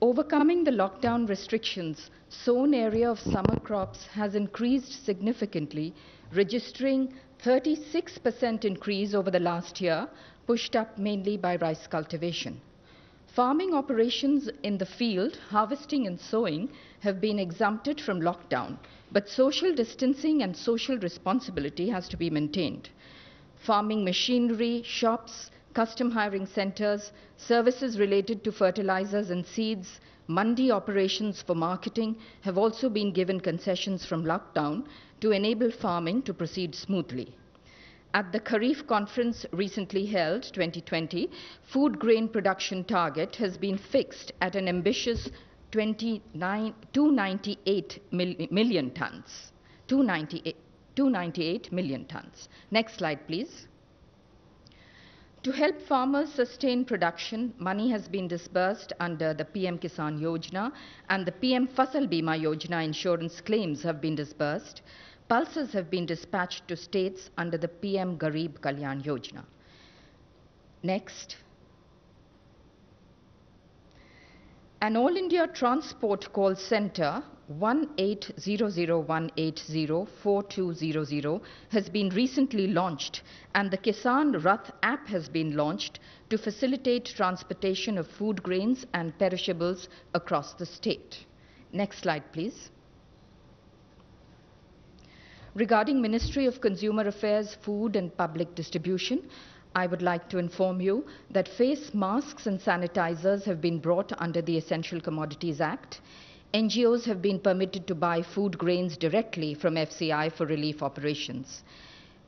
Overcoming the lockdown restrictions, sown area of summer crops has increased significantly, registering 36% increase over the last year, pushed up mainly by rice cultivation. Farming operations in the field, harvesting and sowing, have been exempted from lockdown, but social distancing and social responsibility has to be maintained. Farming machinery, shops, custom hiring centers, services related to fertilizers and seeds, mandi operations for marketing have also been given concessions from lockdown to enable farming to proceed smoothly. At the Kharif conference recently held, 2020, food grain production target has been fixed at an ambitious 298 million tons. 298 million tons. Next slide, please. To help farmers sustain production, money has been disbursed under the PM Kisan Yojana and the PM Fasal Bima Yojana insurance claims have been disbursed. Pulses have been dispatched to states under the PM Garib Kalyan Yojana. Next. An All India Transport Call Center 180018042000 has been recently launched, and the Kisan Rath app has been launched to facilitate transportation of food grains and perishables across the state. Next slide, please. Regarding Ministry of Consumer Affairs, Food and Public Distribution, I would like to inform you that face masks and sanitizers have been brought under the Essential Commodities Act. NGOs have been permitted to buy food grains directly from FCI for relief operations.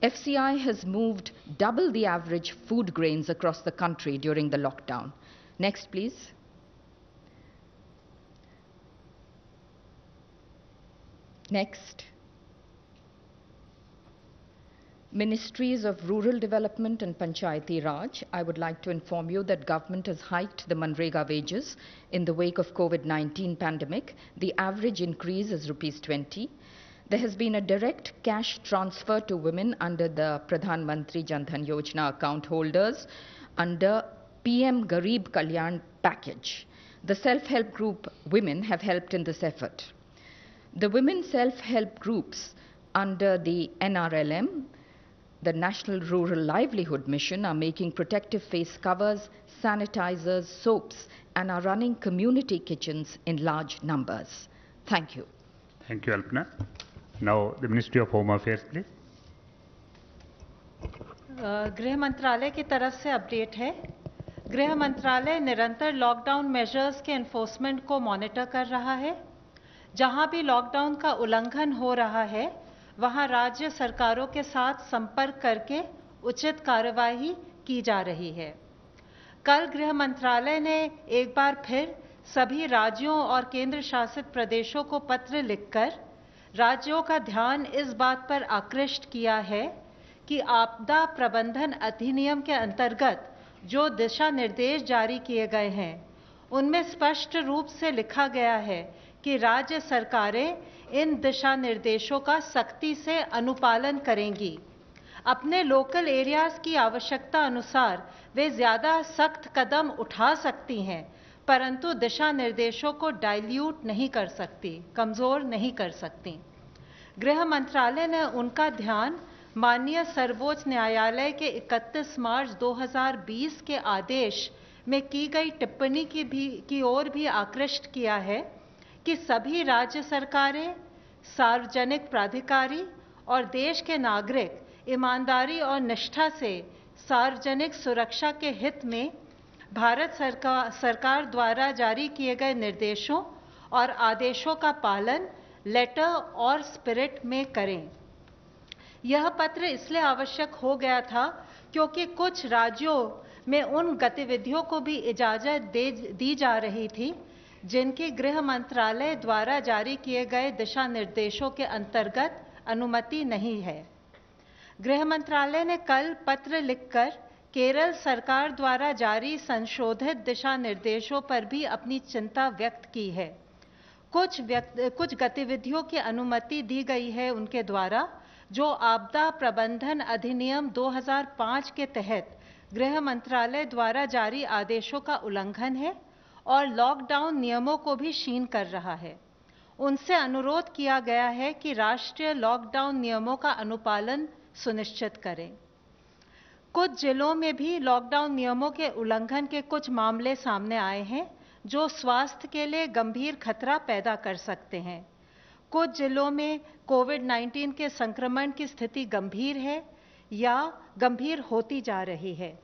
FCI has moved double the average food grains across the country during the lockdown. Next, please. Next. Ministries of Rural Development and Panchayati Raj, I would like to inform you that government has hiked the Manrega wages in the wake of COVID-19 pandemic. The average increase is ₹20. There has been a direct cash transfer to women under the Pradhan Mantri Jan Dhan Yojana account holders under PM Garib Kalyan package. The self-help group women have helped in this effort. The women self-help groups under the NRLM, the National Rural Livelihood Mission, are making protective face covers, sanitizers, soaps, and are running community kitchens in large numbers. Thank you. Thank you, Alpana. Now, the Ministry of Home Affairs, please. गृह मंत्रालय की तरफ से update है। गृह मंत्रालय निरंतर lockdown measures के एनफोर्समेंट को मॉनिटर कर रहा है। जहां भी लॉकडाउन का उल्लंघन हो रहा है, वहां राज्य सरकारों के साथ संपर्क करके उचित कार्यवाही की जा रही है। कल गृह मंत्रालय ने एक बार फिर सभी राज्यों और केंद्र शासित प्रदेशों को पत्र लिखकर राज्यों का ध्यान इस बात पर आकृष्ट किया है कि आपदा प्रबंधन अधिनियम के अंतर्गत जो दिशा निर्देश जारी किए गए हैं, उनमें स्पष्ट रूप से लिखा गया है कि राज्य सरकारें इन दिशा निर्देशों का सख्ती से अनुपालन करेंगी। अपने लोकल एरियाज की आवश्यकता अनुसार वे ज़्यादा सख्त कदम उठा सकती हैं, परंतु दिशा निर्देशों को डाइल्यूट नहीं कर सकती, कमज़ोर नहीं कर सकती। गृह मंत्रालय ने उनका ध्यान माननीय सर्वोच्च न्यायालय के 31 मार्च 2020 के आदेश में की गई टिप्पणी की ओर भी आकृष्ट किया है कि सभी राज्य सरकारें, सार्वजनिक प्राधिकारी और देश के नागरिक ईमानदारी और निष्ठा से सार्वजनिक सुरक्षा के हित में भारत सरकार द्वारा जारी किए गए निर्देशों और आदेशों का पालन लेटर और स्पिरिट में करें। यह पत्र इसलिए आवश्यक हो गया था क्योंकि कुछ राज्यों में उन गतिविधियों को भी इजाज़त दी जा रही थी जिनकी गृह मंत्रालय द्वारा जारी किए गए दिशा निर्देशों के अंतर्गत अनुमति नहीं है। गृह मंत्रालय ने कल पत्र लिखकर केरल सरकार द्वारा जारी संशोधित दिशा निर्देशों पर भी अपनी चिंता व्यक्त की है। कुछ गतिविधियों की अनुमति दी गई है उनके द्वारा जो आपदा प्रबंधन अधिनियम 2005 के तहत गृह मंत्रालय द्वारा जारी आदेशों का उल्लंघन है और लॉकडाउन नियमों को भी क्षीण कर रहा है। उनसे अनुरोध किया गया है कि राष्ट्रीय लॉकडाउन नियमों का अनुपालन सुनिश्चित करें। कुछ जिलों में भी लॉकडाउन नियमों के उल्लंघन के कुछ मामले सामने आए हैं जो स्वास्थ्य के लिए गंभीर खतरा पैदा कर सकते हैं। कुछ जिलों में कोविड-19 के संक्रमण की स्थिति गंभीर है या गंभीर होती जा रही है,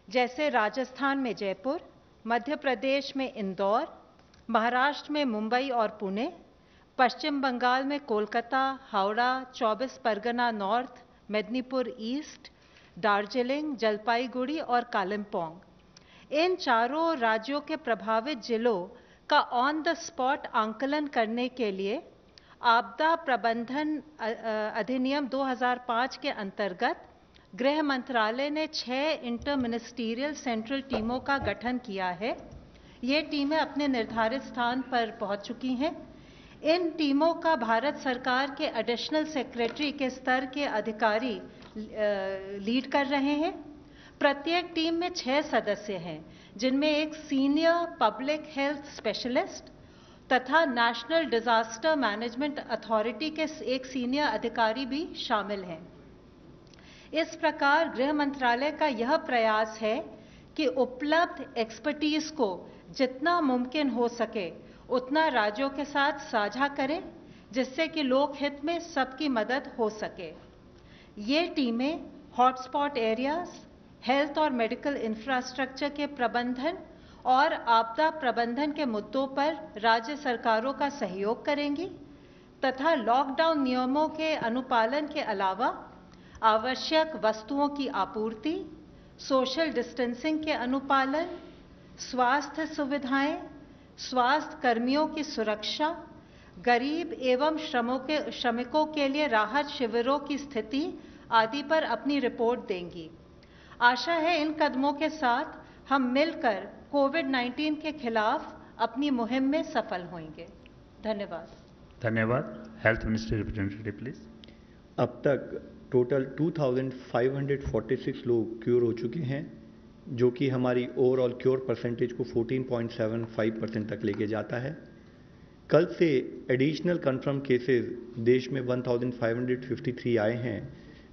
जैसे राजस्थान में जयपुर, मध्य प्रदेश में इंदौर, महाराष्ट्र में मुंबई और पुणे, पश्चिम बंगाल में कोलकाता, हावड़ा, 24 परगना नॉर्थ, मेदिनीपुर ईस्ट, दार्जिलिंग, जलपाईगुड़ी और कालिम्पोंग। इन चारों राज्यों के प्रभावित जिलों का ऑन द स्पॉट आंकलन करने के लिए आपदा प्रबंधन अधिनियम 2005 के अंतर्गत गृह मंत्रालय ने 6 इंटर मिनिस्टीरियल सेंट्रल टीमों का गठन किया है। ये टीमें अपने निर्धारित स्थान पर पहुंच चुकी हैं। इन टीमों का भारत सरकार के एडिशनल सेक्रेटरी के स्तर के अधिकारी लीड कर रहे हैं। प्रत्येक टीम में 6 सदस्य हैं, जिनमें एक सीनियर पब्लिक हेल्थ स्पेशलिस्ट तथा नेशनल डिजास्टर मैनेजमेंट अथॉरिटी के एक सीनियर अधिकारी भी शामिल हैं। इस प्रकार गृह मंत्रालय का यह प्रयास है कि उपलब्ध एक्सपर्टीज को जितना मुमकिन हो सके उतना राज्यों के साथ साझा करें, जिससे कि लोक हित में सबकी मदद हो सके। ये टीमें हॉटस्पॉट एरियाज, हेल्थ और मेडिकल इंफ्रास्ट्रक्चर के प्रबंधन और आपदा प्रबंधन के मुद्दों पर राज्य सरकारों का सहयोग करेंगी तथा लॉकडाउन नियमों के अनुपालन के अलावा आवश्यक वस्तुओं की आपूर्ति, सोशल डिस्टेंसिंग के अनुपालन, स्वास्थ्य सुविधाएं, स्वास्थ्य कर्मियों की सुरक्षा, गरीब एवं श्रमिकों के लिए राहत शिविरों की स्थिति आदि पर अपनी रिपोर्ट देंगी। आशा है इन कदमों के साथ हम मिलकर कोविड-19 के खिलाफ अपनी मुहिम में सफल होंगे। धन्यवाद। धन्यवाद। Health ministry representative please. अब तक टोटल 2546 लोग क्योर हो चुके हैं, जो कि हमारी ओवरऑल क्योर परसेंटेज को 14.75% तक लेके जाता है। कल से एडिशनल कंफर्म केसेस देश में 1553 आए हैं,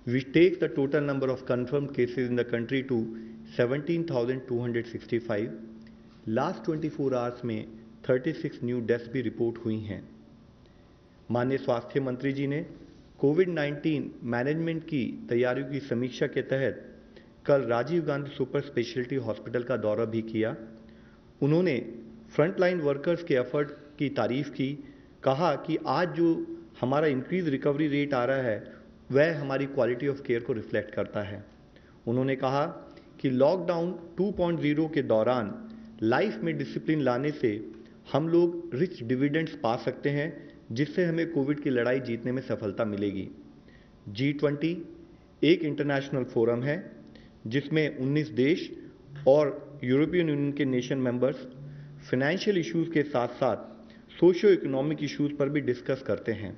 which takes the total number of confirmed cases in the country to 17,265. Last 24 hours में 36 न्यू डेथ्स भी रिपोर्ट हुई हैं। माननीय स्वास्थ्य मंत्री जी ने कोविड-19 मैनेजमेंट की तैयारियों की समीक्षा के तहत कल Rajiv Gandhi super speciality hospital का दौरा भी किया। उन्होंने फ्रंटलाइन वर्कर्स के एफर्ट की तारीफ की, कहा कि आज जो हमारा इंक्रीज रिकवरी रेट आ रहा है वह हमारी क्वालिटी ऑफ केयर को रिफ्लेक्ट करता है। उन्होंने कहा कि लॉकडाउन 2.0 के दौरान लाइफ में डिसिप्लिन लाने से हम लोग रिच डिविडेंड्स पा सकते हैं, जिससे हमें कोविड की लड़ाई जीतने में सफलता मिलेगी। G20 एक इंटरनेशनल फोरम है जिसमें 19 देश और यूरोपियन यूनियन के नेशन मेंबर्स फाइनेंशियल इश्यूज के साथ साथ सोशियो इकोनॉमिक इश्यूज पर भी डिस्कस करते हैं।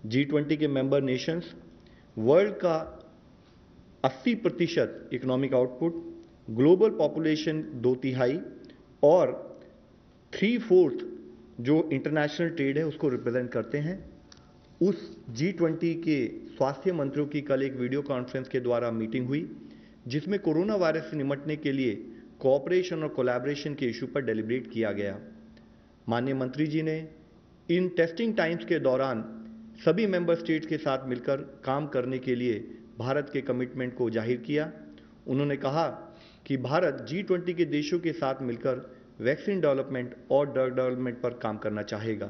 G20 के मेंबर नेशंस वर्ल्ड का 80% इकोनॉमिक आउटपुट, ग्लोबल पॉपुलेशन 2/3 और 3/4 जो इंटरनेशनल ट्रेड है उसको रिप्रेजेंट करते हैं। उस G20 के स्वास्थ्य मंत्रियों की कल एक वीडियो कॉन्फ्रेंस के द्वारा मीटिंग हुई, जिसमें कोरोना वायरस से निपटने के लिए कोऑपरेशन और कोलैबोरेशन के इशू पर डेलिब्रेट किया गया। माननीय मंत्री जी ने इन टेस्टिंग टाइम्स के दौरान सभी मेंबर स्टेट्स के साथ मिलकर काम करने के लिए भारत के कमिटमेंट को जाहिर किया। उन्होंने कहा कि भारत G20 के देशों के साथ मिलकर वैक्सीन डेवलपमेंट और ड्रग डेवलपमेंट पर काम करना चाहेगा।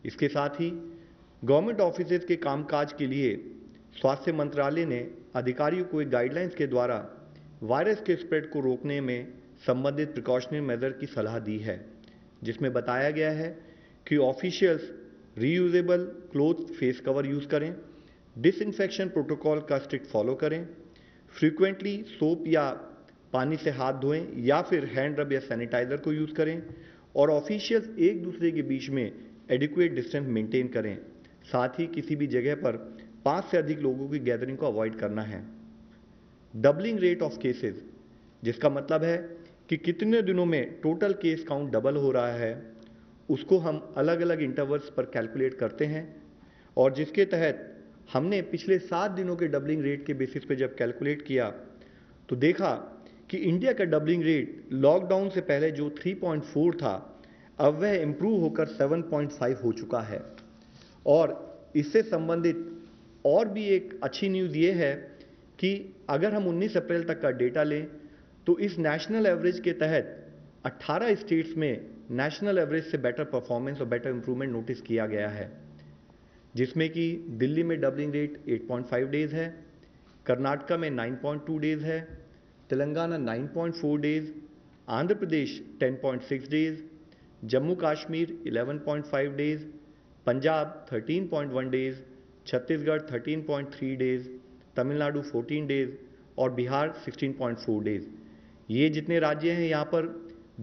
इसके साथ ही गवर्नमेंट ऑफिसेज के कामकाज के लिए स्वास्थ्य मंत्रालय ने अधिकारियों को एक गाइडलाइंस के द्वारा वायरस के स्प्रेड को रोकने में संबंधित प्रिकॉशनरी मेजर की सलाह दी है, जिसमें बताया गया है कि officials reusable cloth face cover use करें, डिसइंफेक्शन प्रोटोकॉल का स्ट्रिक्ट फॉलो करें, फ्रीक्वेंटली सोप या पानी से हाथ धोएं या फिर हैंड रब या सैनिटाइजर को यूज करें और ऑफिशियल्स एक दूसरे के बीच में एडिक्वेट डिस्टेंस मेंटेन करें। साथ ही किसी भी जगह पर 5 से अधिक लोगों की गैदरिंग को अवॉइड करना है। डबलिंग रेट ऑफ केसेस, जिसका मतलब है कि कितने दिनों में टोटल केस काउंट डबल हो रहा है, उसको हम अलग अलग इंटरवल्स पर कैलकुलेट करते हैं और जिसके तहत हमने पिछले 7 दिनों के डबलिंग रेट के बेसिस पे जब कैलकुलेट किया तो देखा कि इंडिया का डबलिंग रेट लॉकडाउन से पहले जो 3.4 था, अब वह इंप्रूव होकर 7.5 हो चुका है। और इससे संबंधित और भी एक अच्छी न्यूज़ ये है कि अगर हम 19 अप्रैल तक का डेटा लें तो इस नेशनल एवरेज के तहत 18 स्टेट्स में नेशनल एवरेज से बेटर परफॉर्मेंस और बेटर इंप्रूवमेंट नोटिस किया गया है, जिसमें कि दिल्ली में डबलिंग रेट 8.5 डेज है, कर्नाटका में 9.2 डेज है, Telangana 9.4 days, Andhra Pradesh 10.6 days, Jammu Kashmir 11.5 days, Punjab 13.1 days, Chhattisgarh 13.3 days, Tamil Nadu 14 days और बिहार 16.4 डेज। ये जितने राज्य हैं यहाँ पर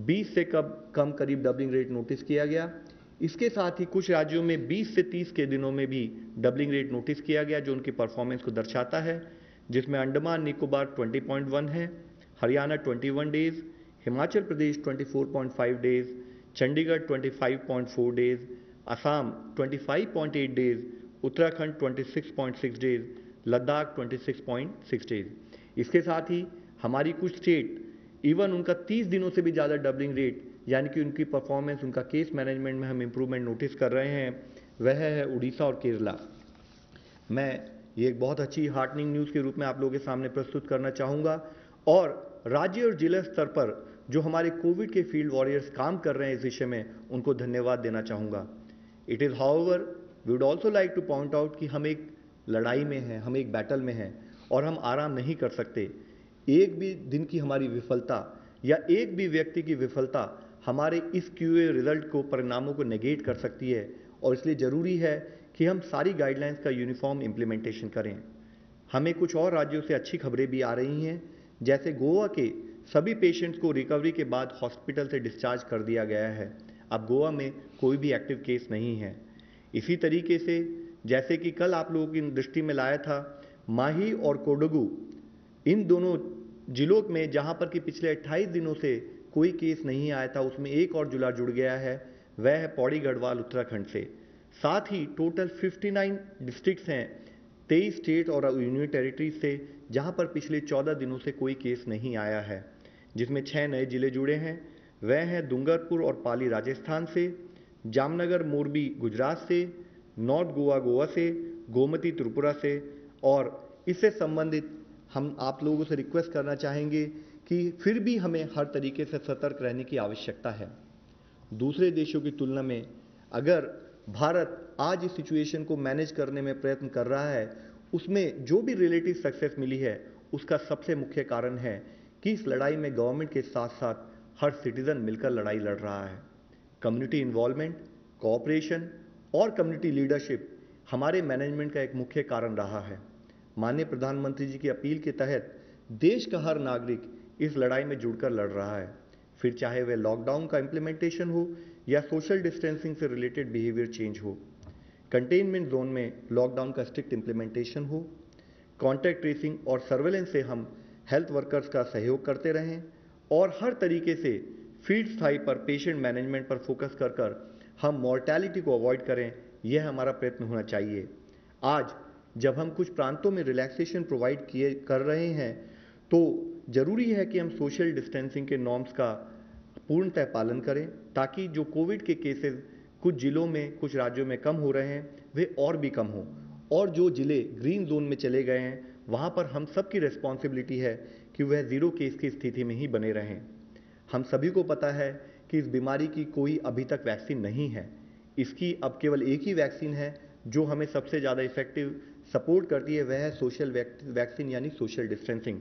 20 से कम करीब डबलिंग रेट नोटिस किया गया। इसके साथ ही कुछ राज्यों में 20 से 30 के दिनों में भी डबलिंग रेट नोटिस किया गया, जो उनकी परफॉर्मेंस को दर्शाता है, जिसमें अंडमान निकोबार 20.1 है, Haryana 21 days, Himachal Pradesh 24.5 days, Chandigarh 25.4 days, Assam 25.8 days, Uttarakhand 26.6 days, Ladakh 26.6 days. इसके साथ ही हमारी कुछ स्टेट इवन उनका 30 दिनों से भी ज़्यादा डबलिंग रेट यानी कि उनकी परफॉर्मेंस, उनका केस मैनेजमेंट में हम इम्प्रूवमेंट नोटिस कर रहे हैं, वह है उड़ीसा और केरला। मैं ये एक बहुत अच्छी हार्टनिंग न्यूज़ के रूप में आप लोगों के सामने प्रस्तुत करना चाहूँगा और राज्य और जिला स्तर पर जो हमारे कोविड के फील्ड वॉरियर्स काम कर रहे हैं इस विषय में, उनको धन्यवाद देना चाहूँगा। It is however we would also like to point out कि हम एक लड़ाई में हैं, हम एक बैटल में हैं और हम आराम नहीं कर सकते। एक भी दिन की हमारी विफलता या एक भी व्यक्ति की विफलता हमारे इस क्यूए रिजल्ट को, परिणामों को नेगेट कर सकती है और इसलिए ज़रूरी है कि हम सारी गाइडलाइंस का यूनिफॉर्म इम्प्लीमेंटेशन करें। हमें कुछ और राज्यों से अच्छी खबरें भी आ रही हैं, जैसे गोवा के सभी पेशेंट्स को रिकवरी के बाद हॉस्पिटल से डिस्चार्ज कर दिया गया है। अब गोवा में कोई भी एक्टिव केस नहीं है। इसी तरीके से जैसे कि कल आप लोगों की दृष्टि में लाया था, माही और कोडगू, इन दोनों जिलों में जहां पर कि पिछले 28 दिनों से कोई केस नहीं आया था, उसमें एक और जिला जुड़ गया है, वह है पौड़ी गढ़वाल उत्तराखंड से। साथ ही टोटल 59 डिस्ट्रिक्ट्स हैं 23 स्टेट और यूनियन टेरिटरीज से, जहां पर पिछले 14 दिनों से कोई केस नहीं आया है, जिसमें 6 नए जिले जुड़े हैं। वह हैं डूंगरपुर और पाली राजस्थान से, जामनगर मोरबी गुजरात से, नॉर्थ गोवा गोवा से, गोमती त्रिपुरा से। और इससे संबंधित हम आप लोगों से रिक्वेस्ट करना चाहेंगे कि फिर भी हमें हर तरीके से सतर्क रहने की आवश्यकता है। दूसरे देशों की तुलना में अगर भारत आज इस सिचुएशन को मैनेज करने में प्रयत्न कर रहा है, उसमें जो भी रिलेटिव सक्सेस मिली है, उसका सबसे मुख्य कारण है कि इस लड़ाई में गवर्नमेंट के साथ साथ हर सिटीजन मिलकर लड़ाई लड़ रहा है। कम्युनिटी इन्वॉल्वमेंट, कोऑपरेशन और कम्युनिटी लीडरशिप हमारे मैनेजमेंट का एक मुख्य कारण रहा है। माननीय प्रधानमंत्री जी की अपील के तहत देश का हर नागरिक इस लड़ाई में जुड़कर लड़ रहा है, फिर चाहे वह लॉकडाउन का इम्प्लीमेंटेशन हो या सोशल डिस्टेंसिंग से रिलेटेड बिहेवियर चेंज हो, कंटेनमेंट जोन में लॉकडाउन का स्ट्रिक्ट इम्प्लीमेंटेशन हो, कॉन्टैक्ट ट्रेसिंग और सर्वेलेंस से हम हेल्थ वर्कर्स का सहयोग करते रहें और हर तरीके से फील्ड स्थाई पर पेशेंट मैनेजमेंट पर फोकस कर हम मॉर्टेलिटी को अवॉइड करें, यह हमारा प्रयत्न होना चाहिए। आज जब हम कुछ प्रांतों में रिलैक्सेशन प्रोवाइड कर रहे हैं, तो जरूरी है कि हम सोशल डिस्टेंसिंग के नॉर्म्स का पूर्णतः पालन करें, ताकि जो कोविड के केसेस कुछ जिलों में, कुछ राज्यों में कम हो रहे हैं, वे और भी कम हों। और जो जिले ग्रीन जोन में चले गए हैं, वहाँ पर हम सबकी रिस्पॉन्सिबिलिटी है कि वह जीरो केस की स्थिति में ही बने रहें। हम सभी को पता है कि इस बीमारी की कोई अभी तक वैक्सीन नहीं है। इसकी अब केवल एक ही वैक्सीन है जो हमें सबसे ज़्यादा इफेक्टिव सपोर्ट करती है, वह है सोशल वैक्सीन यानी सोशल डिस्टेंसिंग।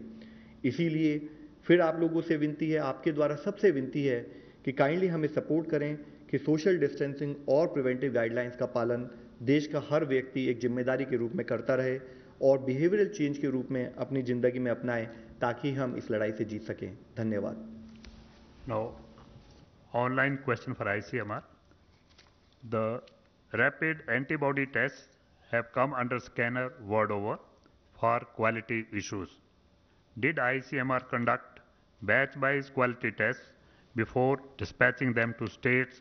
इसीलिए फिर आप लोगों से विनती है, आपके द्वारा सबसे विनती है कि काइंडली हमें सपोर्ट करें कि सोशल डिस्टेंसिंग और प्रिवेंटिव गाइडलाइंस का पालन देश का हर व्यक्ति एक जिम्मेदारी के रूप में करता रहे और बिहेवियरल चेंज के रूप में अपनी ज़िंदगी में अपनाएं, ताकि हम इस लड़ाई से जीत सकें। धन्यवाद। Now, online question for ICMR. The rapid antibody tests have come under scanner word over for quality issues. Did ICMR conduct batch-wise quality tests before dispatching them to states,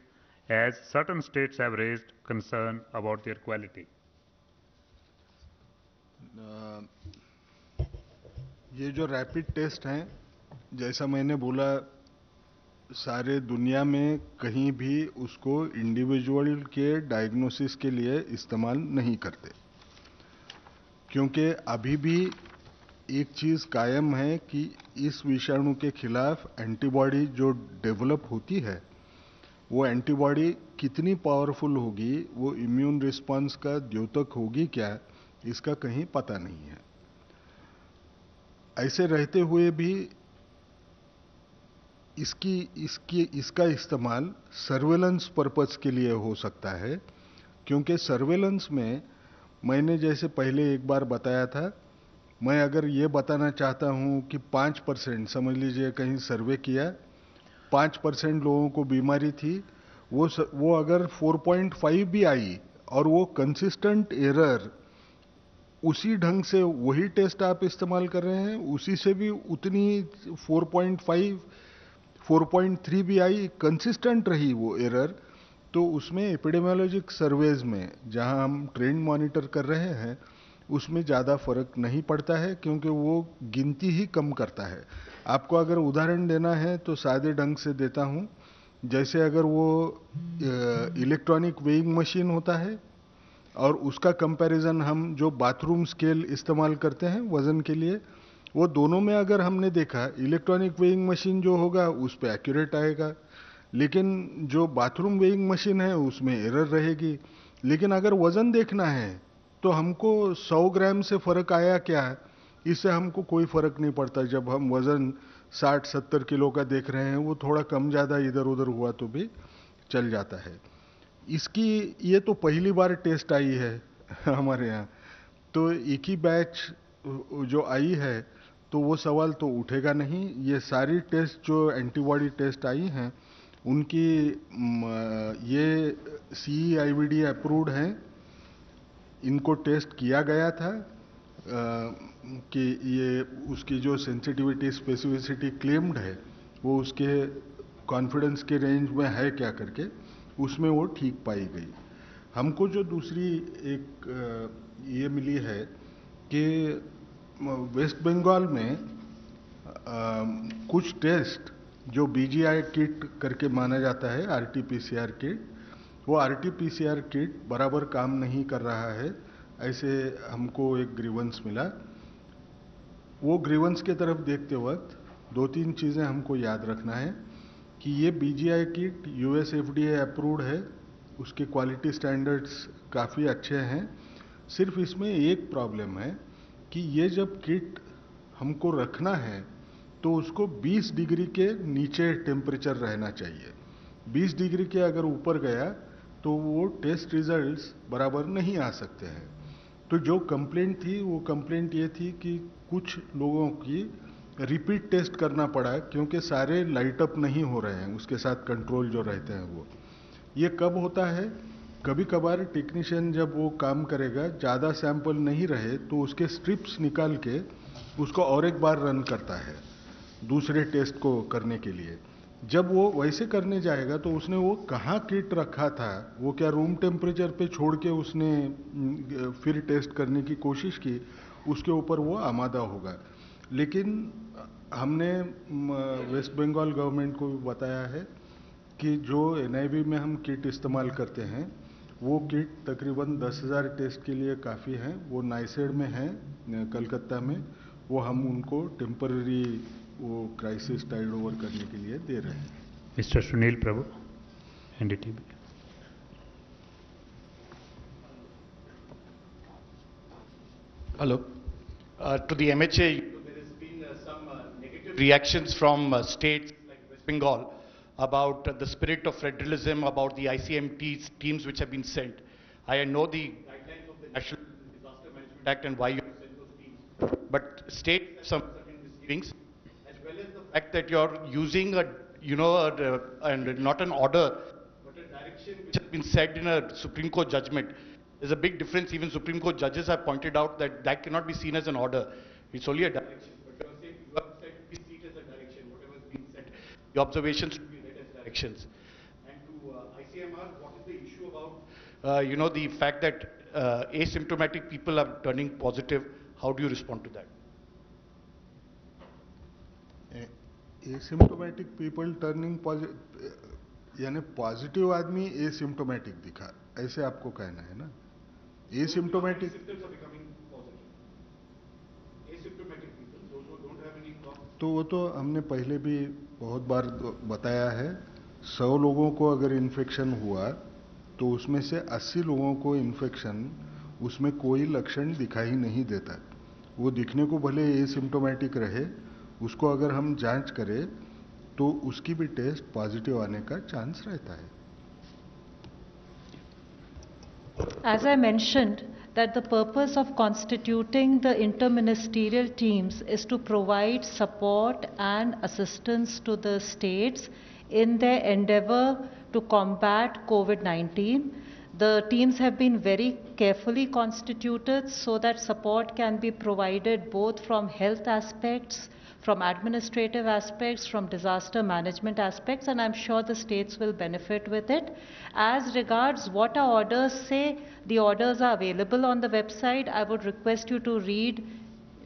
as certain states have raised concern about their quality? ये जो rapid test हैं, जैसा मैंने बोला, सारे दुनिया में कहीं भी उसको इंडिविजुअल के डायग्नोसिस के लिए इस्तेमाल नहीं करते, क्योंकि अभी भी एक चीज़ कायम है कि इस विषाणु के खिलाफ एंटीबॉडी जो डेवलप होती है, वो एंटीबॉडी कितनी पावरफुल होगी, वो इम्यून रिस्पांस का द्योतक होगी क्या, इसका कहीं पता नहीं है। ऐसे रहते हुए भी इसका इस्तेमाल सर्वेलेंस पर्पस के लिए हो सकता है, क्योंकि सर्वेलेंस में मैंने जैसे पहले एक बार बताया था, मैं अगर ये बताना चाहता हूँ कि 5%, समझ लीजिए कहीं सर्वे किया, 5% लोगों को बीमारी थी, वो अगर 4.5 भी आई और वो कंसिस्टेंट एरर, उसी ढंग से वही टेस्ट आप इस्तेमाल कर रहे हैं, उसी से भी उतनी 4.5, 4.3 भी आई, कंसिस्टेंट रही वो एरर, तो उसमें एपिडेमियोलॉजिक सर्वेज में जहां हम ट्रेंड मॉनिटर कर रहे हैं, उसमें ज़्यादा फर्क नहीं पड़ता है, क्योंकि वो गिनती ही कम करता है। आपको अगर उदाहरण देना है तो सादे ढंग से देता हूं, जैसे अगर वो इलेक्ट्रॉनिक वेइंग मशीन होता है और उसका कंपैरिजन हम जो बाथरूम स्केल इस्तेमाल करते हैं वजन के लिए, वो दोनों में अगर हमने देखा, इलेक्ट्रॉनिक वेइंग मशीन जो होगा उस पे एक्यूरेट आएगा, लेकिन जो बाथरूम वेइंग मशीन है उसमें एरर रहेगी। लेकिन अगर वजन देखना है तो हमको 100 ग्राम से फर्क आया क्या, इससे हमको कोई फर्क नहीं पड़ता। जब हम वजन 60-70 किलो का देख रहे हैं, वो थोड़ा कम ज़्यादा इधर उधर हुआ तो भी चल जाता है। इसकी ये तो पहली बार टेस्ट आई है हमारे यहाँ, तो एक ही बैच जो आई है, तो वो सवाल तो उठेगा नहीं। ये सारी टेस्ट जो एंटीबॉडी टेस्ट आई हैं, उनकी ये CE-IVD अप्रूव्ड हैं, इनको टेस्ट किया गया था कि ये उसकी जो सेंसिटिविटी स्पेसिफिसिटी क्लेम्ड है, वो उसके कॉन्फिडेंस के रेंज में है क्या करके, उसमें वो ठीक पाई गई। हमको जो दूसरी एक ये मिली है कि वेस्ट बंगाल में कुछ टेस्ट जो BGI किट करके माना जाता है, RT-PCR किट, वो RT-PCR किट बराबर काम नहीं कर रहा है, ऐसे हमको एक ग्रीवेंस मिला। वो ग्रीवेंस के तरफ देखते वक्त 2-3 चीज़ें हमको याद रखना है कि ये BGI kit US FDA approved है, उसके क्वालिटी स्टैंडर्ड्स काफ़ी अच्छे हैं। सिर्फ इसमें एक प्रॉब्लम है कि ये जब किट हमको रखना है तो उसको 20 डिग्री के नीचे टेम्परेचर रहना चाहिए। 20 डिग्री के अगर ऊपर गया तो वो टेस्ट रिजल्ट्स बराबर नहीं आ सकते हैं। तो जो कंप्लेंट थी, वो कंप्लेंट ये थी कि कुछ लोगों की रिपीट टेस्ट करना पड़ा, क्योंकि सारे लाइट अप नहीं हो रहे हैं, उसके साथ कंट्रोल जो रहते हैं वो। ये कब होता है, कभी कभार टेक्नीशियन जब वो काम करेगा, ज़्यादा सैंपल नहीं रहे तो उसके स्ट्रिप्स निकाल के उसको और एक बार रन करता है दूसरे टेस्ट को करने के लिए। जब वो वैसे करने जाएगा तो उसने वो कहाँ किट रखा था, वो क्या रूम टेम्परेचर पे छोड़ के उसने फिर टेस्ट करने की कोशिश की, उसके ऊपर वो आमादा होगा। लेकिन हमने वेस्ट बंगाल गवर्नमेंट को बताया है कि जो NIV में हम किट इस्तेमाल करते हैं, वो किट तकरीबन 10,000 टेस्ट के लिए काफ़ी हैं। वो नाइसेड में है कलकत्ता में, वो हम उनको टेम्पररी वो क्राइसिस टाइड ओवर करने के लिए दे रहे हैं। Mr. Sunil Prabhu, NDTV. Hello. To the MHA, there has been some negative reactions from states like West Bengal about the spirit of federalism, about the ICMT teams which have been sent. I know the guidelines of the National Disaster Management Act and why you have sent those teams. But states have some certain misgivings, as well as the fact that you're using and not an order, but a direction which has been said in a Supreme Court judgment. There's a big difference. Even Supreme Court judges have pointed out that that cannot be seen as an order. It's only a direction. But you are saying you have said we see it as a direction, whatever the observations should be read as directions. And to ICMR, what is the issue about, the fact that asymptomatic people are turning positive? How do you respond to that? Asymptomatic people turning यानी positive आदमी asymptomatic दिखा, ऐसे आपको कहना है ना? Asymptomatic तो वो तो हमने पहले भी बहुत बार बताया है। 100 लोगों को अगर इन्फेक्शन हुआ तो उसमें से 80 लोगों को इन्फेक्शन उसमें कोई लक्षण दिखाई नहीं देता। वो दिखने को भले एसिम्टोमेटिक रहे, उसको अगर हम जांच करें तो उसकी भी टेस्ट पॉजिटिव आने का चांस रहता है। As I mentioned, that the purpose of constituting the interministerial teams is to provide support and assistance to the states in their endeavor to combat COVID-19. The teams have been very carefully constituted so that support can be provided both from health aspects, from administrative aspects, from disaster management aspects, and I'm sure the states will benefit with it. As regards what our orders say, the orders are available on the website. I would request you to read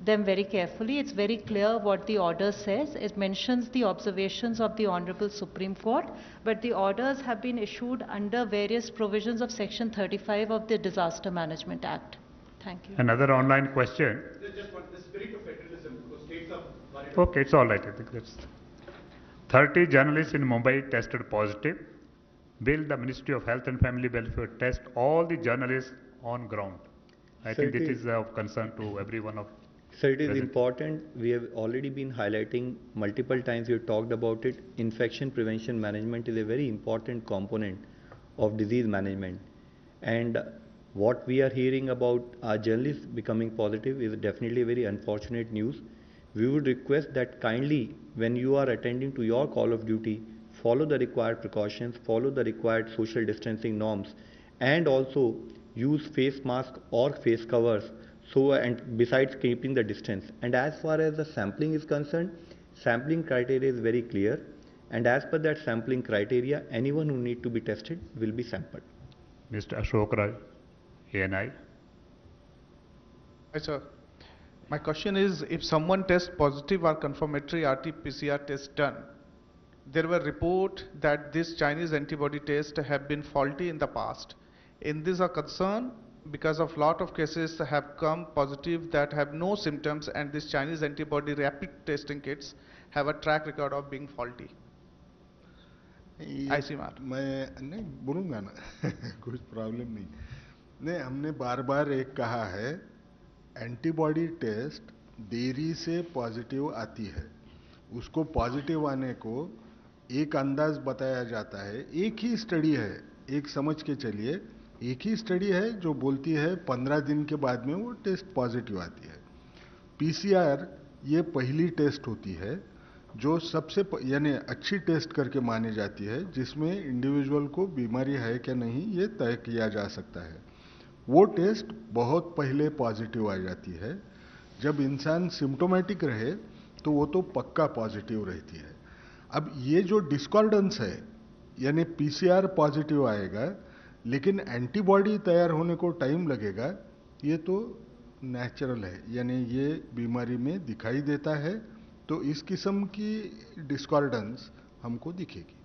them very carefully. It's very clear what the order says. It mentions the observations of the Honorable Supreme Court, but the orders have been issued under various provisions of Section 35 of the Disaster Management Act. Thank you. Another online question. Just want the spirit of federalism, because states are worried. Okay, it's all right. I think that's 30 journalists in Mumbai tested positive. Will the Ministry of Health and Family Welfare test all the journalists on ground? I think it is of concern to everyone of. Sir, it is important. We have already been highlighting multiple times. We have talked about it. Infection prevention management is a very important component of disease management. And what we are hearing about our journalists becoming positive is definitely very unfortunate news. We would request that kindly, when you are attending to your call of duty, follow the required precautions, follow the required social distancing norms, and also use face mask or face covers. So, and besides keeping the distance. And as far as the sampling is concerned, sampling criteria is very clear. And as per that sampling criteria, anyone who need to be tested will be sampled. Mr. Ashok Raj, ANI. Hi, sir. My question is, if someone tests positive or confirmatory RT-PCR test done, there were reports that this Chinese antibody test have been faulty in the past. In this a concern, because of lot of cases have come positive that have no symptoms, and this Chinese antibody rapid testing kits have a track record of being faulty. ICMR. मैं नहीं बोलूँगा ना कुछ problem नहीं। हमने बार बार एक कहा है, एंटीबॉडी टेस्ट देरी से पॉजिटिव आती है। उसको पॉजिटिव आने को एक अंदाज बताया जाता है। एक ही स्टडी है, एक समझ के चलिए, एक ही स्टडी है जो बोलती है 15 दिन के बाद में वो टेस्ट पॉजिटिव आती है। पीसीआर ये पहली टेस्ट होती है जो सबसे यानी अच्छी टेस्ट करके मानी जाती है, जिसमें इंडिविजुअल को बीमारी है क्या नहीं ये तय किया जा सकता है। वो टेस्ट बहुत पहले पॉजिटिव आ जाती है। जब इंसान सिम्टोमेटिक रहे तो वो तो पक्का पॉजिटिव रहती है। अब ये जो डिस्कॉर्डेंस है, यानी पीसीआर पॉजिटिव आएगा लेकिन एंटीबॉडी तैयार होने को टाइम लगेगा, ये तो नेचुरल है, यानी ये बीमारी में दिखाई देता है। तो इस किस्म की डिस्कॉर्डेंस हमको दिखेगी।